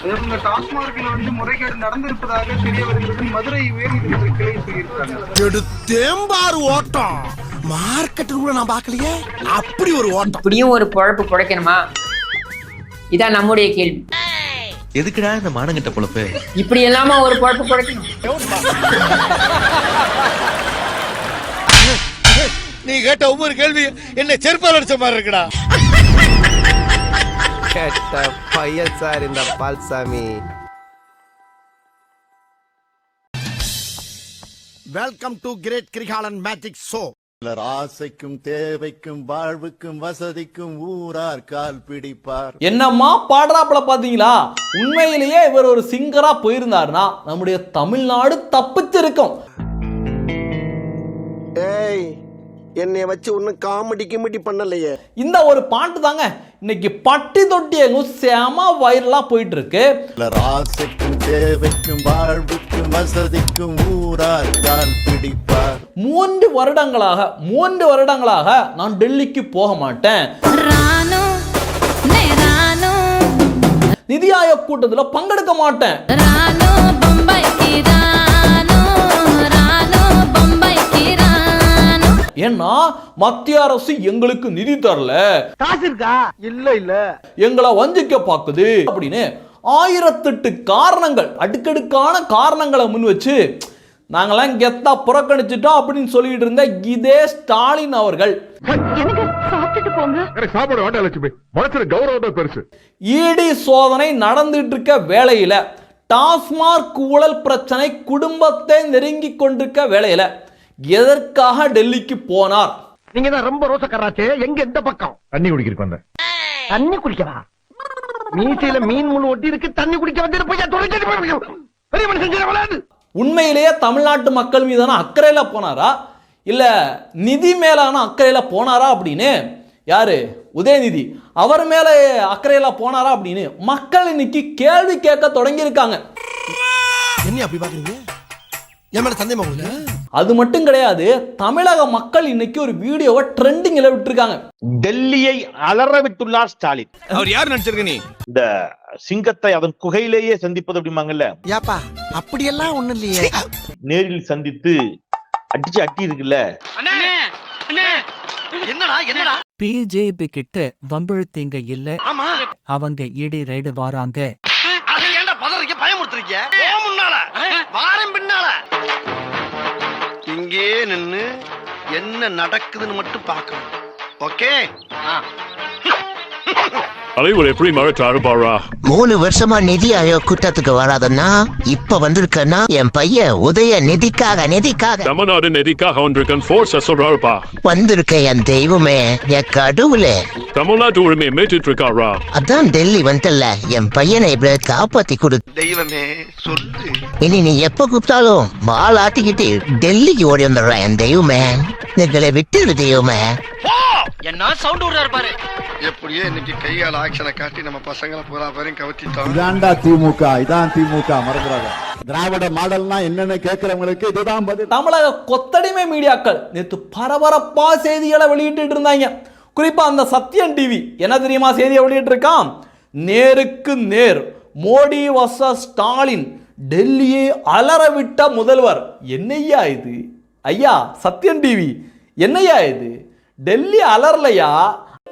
டாஸ்மார்க்கில் வந்து முறைகேடு நடந்திருப்பதாக தெரிய வருகிறது. மதுரை உயர்நீதிமன்ற கிளை சொல்லியிருக்காங்க. தேம்பார் ஓட்டம் மார்க்கெட்டில் கூட நான் பார்க்கலையே. அப்படி ஒரு ஓட்டம். இப்படியும் ஒரு பொழப்பு பொழைக்கணுமா? இதான் நம்முடைய கேள்வி. எதுக்குடா இந்த மானங்கிட்ட பொழப்பு? இப்படி எல்லாம ஒரு பொழப்பு பொழைக்கணும். நீ கேட்ட ஒவ்வொரு கேள்வி என்ன செருப்பால் அடிச்ச மாதிரி இருக்குடா. கேட்ட பையன் சார் இந்த Palsamy. Welcome to great Kirikalan magic show. ஆசைக்கும் தேவைக்கும் வாழ்வுக்கும் வசதிக்கும் ஊரார் கால் பிடிப்பார். என்னம்மா பாடுறாப்புல பாத்தீங்களா? உண்மையிலேயே இவர் ஒரு சிங்கரா போயிருந்தாருன்னா நம்முடைய தமிழ்நாடு தப்பிச்சிருக்கும். ஏய், என்னைய வச்சு ஒன்னும் காமெடி கிமெடி பண்ணலையே. இந்த ஒரு பாட்டு தாங்க இன்னைக்கு பட்டி தொட்டி எங்கும் செம வைரலா போயிட்டு இருக்கு. ஆசைக்கும் தேவைக்கும் வாழ்வுக்கும் வசதிக்கும் ஊரார் கால் பிடிப்பார். 3 வருடங்களாக நான் டெல்லிக்கு போக மாட்டேன். நிதி ஆயோக் கூட்டத்துல பங்கெடுக்க மாட்டேன். ஏன்னா மத்திய அரசு எங்களுக்கு நிதி தரல, காசு இருக்கா? இல்ல எங்களை வஞ்சிக்க பாக்குது அப்படின்னு 1008 காரணங்கள், அடுக்கடுக்கான காரணங்களை முன் வச்சு நாங்கெல்லாம் கெத்தா புறக்கணிச்சிட்டோம் அப்படின்னு சொல்லிட்டு இருந்த இதே ஸ்டாலின் அவர்கள் இடி சோதனை நடந்துட்டு இருக்க வேளையில, டாஸ்மாக் ஊழல் பிரச்சனை குடும்பத்தை நெருங்கி கொண்டிருக்க வேளையில எதற்காக டெல்லிக்கு போனார்? நீங்க தான் ரொம்ப ரோசக்காராச்சே. எங்க எந்த பக்கம்? தண்ணி குடிக்கிறதுக்கு வந்தேன். தண்ணி குடிக்கவா? மீசையில மீன் முள் ஒட்டி இருக்கு. தண்ணி குடிக்க வந்து பெரிய மனுஷன். உண்மையிலேயே தமிழ்நாட்டு மக்கள் மீதான அக்கறையில போனாரா இல்ல நிதி மேலான அக்கறையில போனாரா அப்படின்னு யாரு உதயநிதி அவர் மேல அக்கறையில போனாரா அப்படின்னு மக்கள் இன்னைக்கு கேள்வி கேட்க தொடங்கி இருக்காங்க. என்ன அப்படி பாக்குறீங்க? என் மேல சந்தேகமா உங்களுக்கு? அது மட்டும் கிடையாது, தமிழக மக்கள் இன்னைக்கு ஒரு வீடியோவை ட்ரெண்டிங்ல விட்டுருக்காங்க. டெல்லியை அலற விட்டுள்ளார் ஸ்டாலின். அவர் யார் நினைச்சிருக்க நீ? இந்த சிங்கத்தை அதன் குகையிலேயே சந்திப்பது அப்படிமாங்கல்ல. யாப்பா அப்படியெல்லாம் ஒண்ணு இல்லையே. நேரில் சந்தித்து அடிச்சு அட்டி இருக்குல்ல. என்னடா பிஜேபி கிட்ட வம்பிழுத்தீங்க இல்ல, அவங்க இடி ரைடு வாராங்க. பயமுறுத்துறீங்க. இங்கே நின்னு என்ன நடக்குதுன்னு மட்டும் பார்க்கணும். ஓகே? அலைவர் எப்படி மறைச்சாரு பாரா? 3 வருஷமா நிதி ஆயோக் கூட்டத்துக்கு வராதன்னா இப்ப வந்திருக்கனா என் பையன் உதய நிதிக்காக தமிழ்நாடு நிதிக்காக வந்திருக்கேன். ஃபோர்ஸ் சொல்றாருப்பா. வந்திருக்க என் தெய்வமே, என் கடவுளே. தமிழ்நாட்டு உரிமையை மீட்டுட்டு இருக்காரா? அதான் டெல்லி வந்துல என் பையனை இப்படி காப்பாத்தி கொடு. தெய்வமே சொல்லு. இனி நீ எப்ப கூப்பிட்டாலும் மால் ஆட்டிக்கிட்டு டெல்லிக்கு ஓடி வந்துடுறேன் என் தெய்வமே. எங்களை விட்டு தெய்வமே. என்ன சவுண்ட் விடுறாரு பாரு. எப்படியோ இன்னைக்கு கையால் ஆக்ஷனை காட்டி நம்ம பசங்களை பூரா பேரும் கவர்த்திட்டோம். இதான்டா திமுக, இதான் திமுக. மறந்துடாத. திராவிட மாடல்னா என்னன்னு கேட்கிறவங்களுக்கு இதுதான் பதில். தமிழக கொத்தடிமை மீடியாக்கள் நேற்று பரபரப்பா செய்திகளை வெளியிட்டு இருந்தாங்க. குறிப்பா அந்த சத்யன் டிவி என்ன தெரியுமா செய்தியை வெளியிட்டு இருக்கான்? நேருக்கு நேர் மோடி வர்சஸ் ஸ்டாலின், டெல்லியை அலறவிட்ட முதல்வர். என்னையா இது ஐயா? சத்யன் டிவி என்னையா இது? டெல்லி அலறலையா?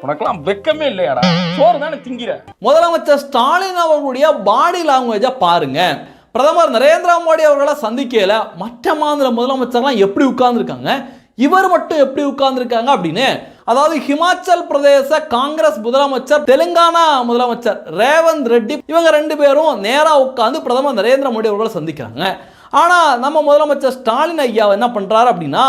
உனக்கெல்லாம் வெக்கமே இல்லையாடா? சோறு தானே திங்கிற. முதலமைச்சர் ஸ்டாலின் அவர்களுடைய பாடி லாங்குவேஜை பாருங்க. பிரதமர் நரேந்திர மோடி அவர்களை சந்திக்கல மற்ற மாநில முதலமைச்சர்லாம் எப்படி உட்கார்ந்துருக்காங்க, இவர் மட்டும் எப்படி உட்கார்ந்துருக்காங்க அப்படின்னு. அதாவது ஹிமாச்சல் பிரதேச காங்கிரஸ் முதலமைச்சர், தெலுங்கானா முதலமைச்சர் ரேவந்த் ரெட்டி, இவங்க 2 பேரும் நேரா உட்கார்ந்து பிரதமர் நரேந்திர மோடி அவர்களை சந்திக்கிறாங்க. ஆனா நம்ம முதலமைச்சர் ஸ்டாலின் ஐயா என்ன பண்றாரு அப்படின்னா,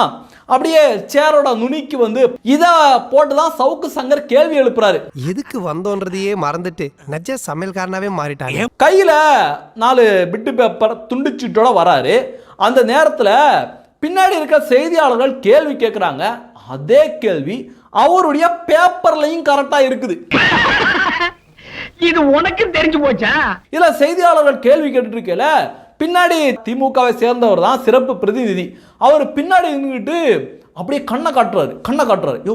அப்படியே சேரோட நுனிக்கு வந்து இத போட்டுதான் சவுக்கு சங்கர் கேள்வி எழுப்புறாரு. எதுக்கு வந்தோன்றதையே மறந்துட்டு நஜ சமையல்காரனாவே மாறிட்டாங்க. கையில 4 பிட்டு பேப்பர் துண்டுச்சீட்டோட வராரு. அந்த நேரத்துல பின்னாடி இருக்க செய்தியாளர்கள் கேள்வி கேட்கிறாங்க. அதே கேள்வி அவருடைய பேப்பர்லையும் கரெக்டா இருக்குது. இது உனக்கு தெரிஞ்சு போச்சா? இல்ல செய்தியாளர்கள் கேள்வி கேட்டுட்டு இருக்கல, பின்னாடி திமுகவை சேர்ந்தவர் தான் சிறப்பு பிரதிநிதி. அவர் பின்னாடி நின்றுட்டு அப்படியே கண்ணை காட்டுறாரு. யோ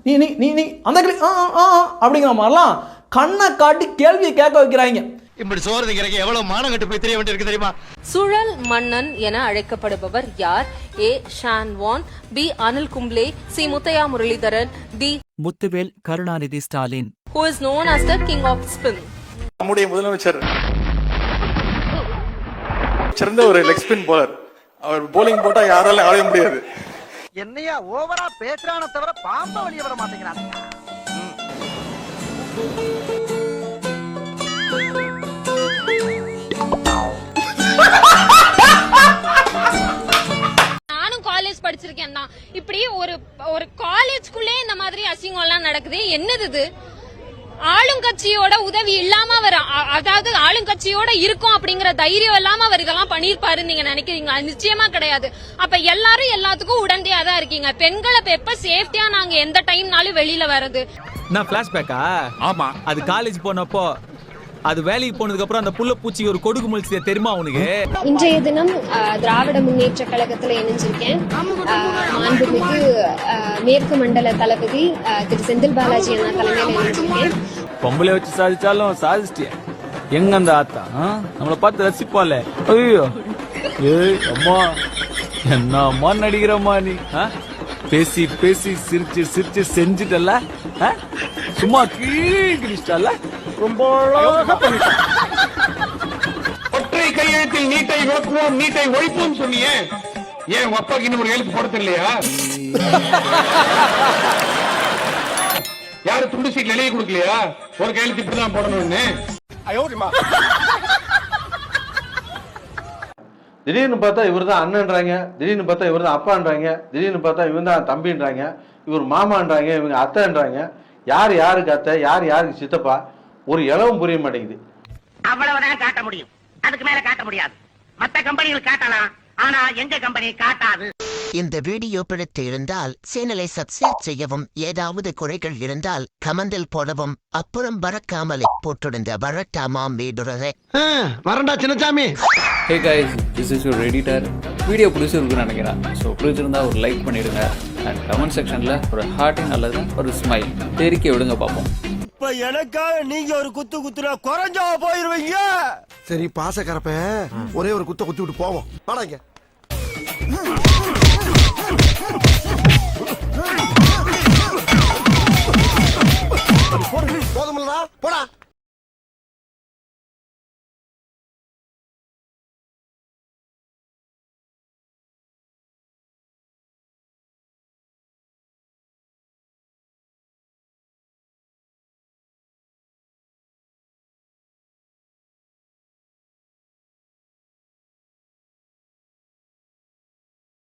நீ அந்த அப்படிங்கிற மாதிரிலாம் கண்ணை காட்டி கேள்வியை கேட்க வைக்கிறாங்க. இப்படி சோறு திங்கிறக்கு எவ்வளவு மானம் கட்டு போய் தெரிய வேண்டியிருக்கு தெரியுமா? சுழல் மன்னன் என அழைக்கப்படுபவர் யார்? A Shane Warne, B Anil Kumble, C Muttiah Muralitharan, D Muthuvel Karunanidhi Stalin. who is known as the king of spin. நம்முடைய முதலமைச்சர் சிறந்த ஒரு லெக் ஸ்பின் போலர். அவர் போலிங் போட்டா யாராலும் ஆட முடியாது. என்னையா ஓவரா பேசுறானே தவிர பாம்ப வெளிய வர மாட்டேங்கிறானே. நானும் காலேஜ் படிச்சிருக்கேன் தான். இப்படி ஒரு காலேஜ்க்குள்ளே இந்த மாதிரி அசிங்கம் எல்லாம் நடக்குது. என்னது இது? ஆளுங்கட்சியோட உதவி இல்லாம அவர், அதாவது ஆளுங்கட்சியோட இருக்கும் அப்படிங்கிற தைரியம் இல்லாம அவர் இதெல்லாம் பண்ணிருப்பாருன்னு நீங்க நினைக்கிறீங்களா? நிச்சயமா கிடையாது. அப்ப எல்லாரும் எல்லாத்துக்கும் உடந்தையா தான் இருக்கீங்க. பெண்களை எப்ப சேஃப்டியா நாங்க எந்த டைம்னாலும் வெளியில வர்றது. நான் பிளாஷ்பேக்கா? ஆமா, அது காலேஜ் போனப்போ, அது வேலைக்கு போனதுக்கு அப்புறம் அந்த புள்ள பூச்சி ஒரு கொடுக்கு முழிச்சிய தெரியுமா உனக்கு? இன்றைய தினம் திராவிட முன்னேற்ற கழகத்துல இணைஞ்சிருக்கேன். மாண்புமிகு மேற்கு மண்டல தளபதி திரு செந்தில் பாலாஜி அண்ணா தலைமையில இணைஞ்சிருக்கேன். பொம்பளை வச்சு சாதிச்சாலும் சாதிச்சிட்டிய. எங்க அந்த ஆத்தா நம்மளை பார்த்து ரசிப்பால. ஐயோ ஏய் அம்மா, என்ன அம்மா நடிக்கிறம்மா நீ? பேசி பேசி சிரிச்சு சிரிச்சு செஞ்சுட்டல, சும்மா கீழிச்சால. ரொம்ப ஒற்றை கையெழுத்தில் நீட்டை நோக்குவோம், நீட்டை ஒழிப்போம் சொன்னியே, ஏன் உங்க அப்பாக்கு இன்னும் ஒரு எழுத்து போட தெரியலையா? யாரு துண்டு சீட்ல எழுதி கொடுக்கலையா ஒரு கையெழுத்து இப்படிதான் போடணும்னு? திடீர்னு பார்த்தா இவர் தான் அண்ணன்றாங்க, திடீர்னு பார்த்தா இவர் தான் அப்பான்றாங்க, திடீர்னு பார்த்தா இவன் தான் தம்பின்றாங்க, இவர் மாமான்றாங்க, இவங்க அத்தைன்றாங்க. யார் யாருக்கு அத்தை, யார் யாருக்கு சித்தப்பா, ஒரு இளவும் புரிய மாட்டேங்குது. அவ்வளவுதான் காட்ட முடியும், அதுக்கு மேல காட்ட முடியாது. மத்த கம்பெனிகள் காட்டலாம், ஆனா எங்க கம்பெனி காட்டாது. இந்த வீடியோ பிடித்து இருந்தால் சேனலை சப்ஸ்கிரைப் செய்யவும், ஏதாவது குறைகள் இருந்தால் கமெண்டில் போடவும், அப்புறம் பறக்காமலே போட்டிருந்த வரட்டாமாம் வீடுறதை. வரண்டா Chinnasamy. Hey guys, this is your editor. Video பிடிச்சிருக்குன்னு நினைக்கிறேன். ஸோ பிடிச்சிருந்தா ஒரு லைக் பண்ணிடுங்க அண்ட் கமெண்ட் செக்ஷனில் ஒரு ஹார்ட்டிங் அல்லது ஒரு ஸ்மைல் தெரிக்க விடுங்க பார்ப்போம். இப்ப எனக்காக நீங்க ஒரு குத்து குத்துனா குறைஞ்சா போயிருவீங்க. சரி பாசக்கரப்ப ஒரே ஒரு குத்த குத்தி விட்டு போவோம். வாடாங்க. போதுமில்லடா போடா.